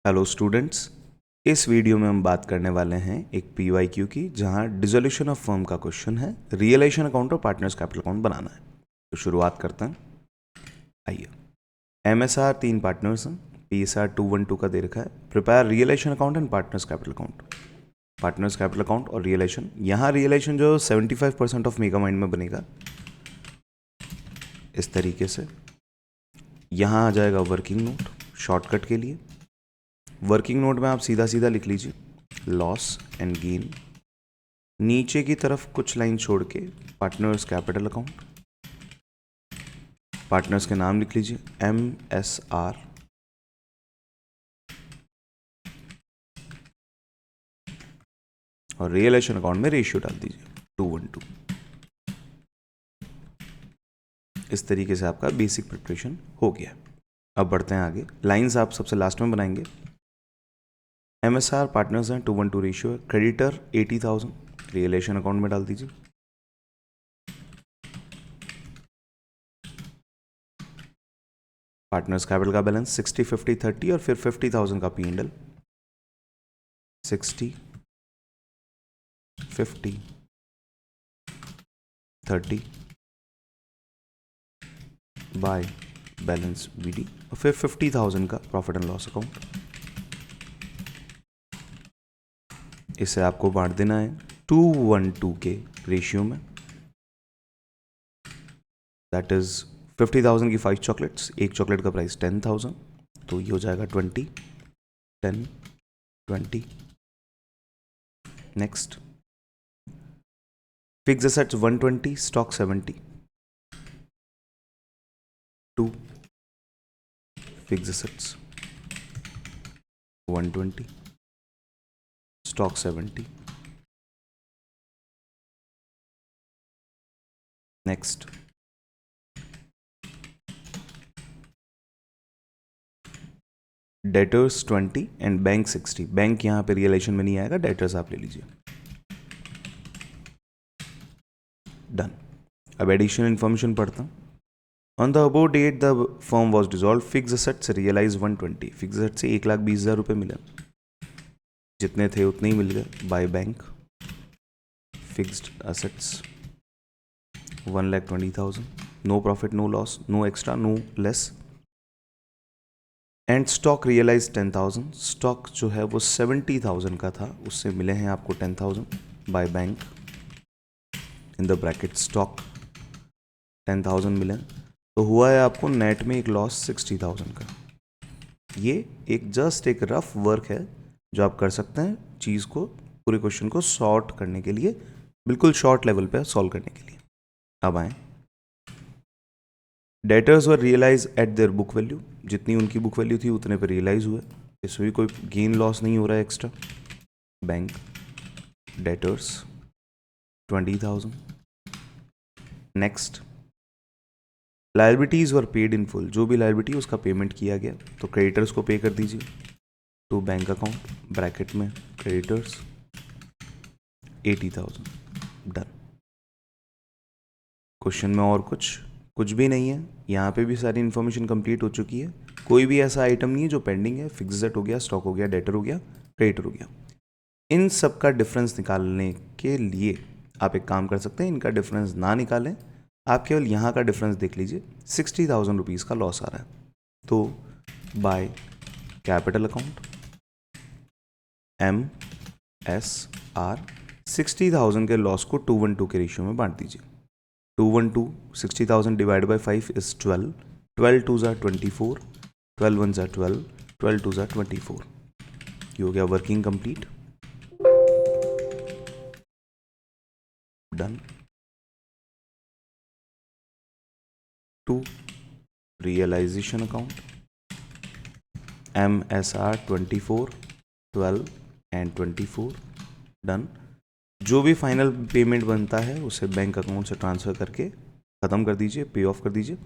Hello students, इस video में हम बात करने वाले हैं एक PYQ की, जहां डिसोल्यूशन ऑफ फर्म का क्वेश्चन है, रियलाइजेशन अकाउंट और पार्टनर्स कैपिटल अकाउंट बनाना है। तो शुरुआत करते हैं। आइए, MSR 3 पार्टनर्स हैं, PSR 212 का दे रखा है। Prepare realisation account and partners capital account. Partners capital account और रियलाइजेशन, यहाँ रियलाइजेशन जो 75% ऑफ मेगा माइंड में बनेगा इस तरीके से। यहाँ आ जाएगा वर्किंग नोट शॉर्टकट के लिए। वर्किंग नोट में आप सीधा सीधा लिख लीजिए लॉस एंड गेन, नीचे की तरफ कुछ लाइन छोड़ के पार्टनर्स कैपिटल अकाउंट, पार्टनर्स के नाम लिख लीजिए MSR, और रियलाइजेशन अकाउंट में रेशियो डाल दीजिए 2:1. इस तरीके से आपका बेसिक प्रिपरेशन हो गया। अब बढ़ते हैं आगे। लाइंस आप सबसे लास्ट में बनाएंगे। MSR पार्टनर्स हैं, 2:1 रेशियो है। क्रेडिटर 80,000 रियलाइजेशन अकाउंट में डाल दीजिए। पार्टनर्स कैपिटल का बैलेंस 60, 50, 30 और फिर 50,000 का P&L 60, 50, 30 बाय बैलेंस BD और फिर 50,000 का प्रॉफिट एंड लॉस अकाउंट। इसे आपको बांट देना है 2:1 के रेशियो में। दैट इज 50,000 की 5 चॉकलेट्स, एक चॉकलेट का प्राइस 10,000, तो ये हो जाएगा 20, 10, 20। Next, fix assets 120, stock 70, 2 fix assets 120, stock 70। Next, debtors 20 and bank 60। Bank यहां पे रियलाइजेशन में नहीं आएगा, डेटर्स आप ले लीजिए। डन। अब एडिशनल इन्फॉर्मेशन पढ़ता हूं। On the above date the firm was dissolve, fix assets realise 120। Fix asset से 1,20,000 रुपये मिले, जितने थे उतने ही मिल गए by bank. Fixed assets 1,20,000, no profit no loss, no extra no less. And stock realise 10,000। Stock जो है वो 70,000 का था, उससे मिले हैं आपको 10,000 by bank. In the bracket stock 10,000 मिले, तो हुआ है आपको नेट में एक लॉस 60,000 का। ये एक जस्ट एक रफ वर्क है जो आप कर सकते हैं चीज़ को, पूरे क्वेश्चन को सॉर्ट करने के लिए, बिल्कुल शॉर्ट लेवल पे सॉल्व करने के लिए। अब आए, debtors were realise at their book value. जितनी उनकी बुक वैल्यू थी उतने पे रियलाइज हुए, इसमें भी कोई गेन लॉस नहीं हो रहा है extra. Bank debtors 20,000। Next, liabilities were paid in full. जो भी लायबिलिटी उसका पेमेंट किया गया, तो क्रेडिटर्स को पे कर दीजिए टू बैंक अकाउंट, ब्रैकेट में क्रेडिटर्स 80,000। डन। क्वेश्चन में और कुछ भी नहीं है, यहाँ पे भी सारी इन्फॉर्मेशन कंप्लीट हो चुकी है। कोई भी ऐसा आइटम नहीं है जो पेंडिंग है। फिक्स एसेट हो गया, स्टॉक हो गया, डेटर हो गया, क्रेडिटर हो गया। इन सब का डिफरेंस निकालने के लिए आप एक काम कर सकते हैं, इनका डिफरेंस ना निकालें, आप केवल यहाँ का डिफरेंस देख लीजिए। 60,000 रुपीज़ का लॉस आ रहा है, तो बाय कैपिटल अकाउंट MSR 60,000 के लॉस को 2:1 के रेशियो में बांट दीजिए। 2:1, 60,000 divide by 5 is 12, 12 2s are 24, 12 1s are 12, 12 2s are 24। ये हो गया working complete. Done. 2 realisation account MSR 24, 12 and 24। Done. जो भी फाइनल पेमेंट बनता है उसे बैंक अकाउंट से ट्रांसफ़र करके ख़त्म कर दीजिए, पे ऑफ कर दीजिए।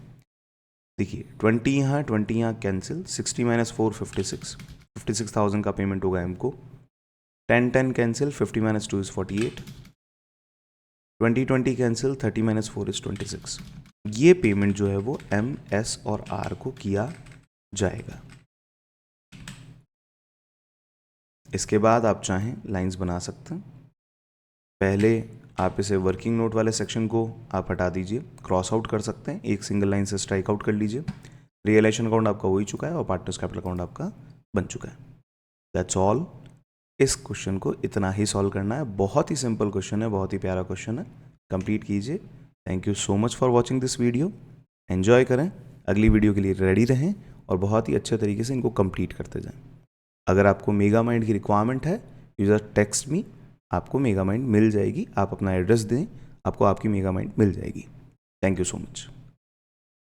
देखिए 20 यहाँ, 20 यहाँ कैंसिल, 60 - 4 56, 56,000 का पेमेंट होगा हमको। 10 10 कैंसिल, 50 - 2 इज़ 48, 20 20 कैंसिल, 30 - 4 इज़ 26। ये पेमेंट जो है वो M, S और R को किया जाएगा। इसके बाद आप चाहें लाइंस बना सकते हैं। पहले आप इसे वर्किंग नोट वाले सेक्शन को आप हटा दीजिए, क्रॉस आउट कर सकते हैं, एक सिंगल लाइन से स्ट्राइक आउट कर लीजिए। रियलाइजेशन अकाउंट आपका हो ही चुका है और पार्टनर्स कैपिटल अकाउंट आपका बन चुका है। That's all. इस क्वेश्चन को इतना ही सॉल्व करना है, बहुत ही सिंपल क्वेश्चन है, बहुत ही प्यारा क्वेश्चन है। कंप्लीट कीजिए। Thank you so much for watching this video. Enjoy करें, अगली वीडियो के लिए रेडी रहें और बहुत ही अच्छे तरीके से इनको कंप्लीट करते जाएं। अगर आपको मेगा माइंड की रिक्वायरमेंट है, यू जस्ट टेक्स्ट मी, आपको मेगा माइंड मिल जाएगी। आप अपना एड्रेस दें, आपको आपकी मेगा माइंड मिल जाएगी। Thank you so much.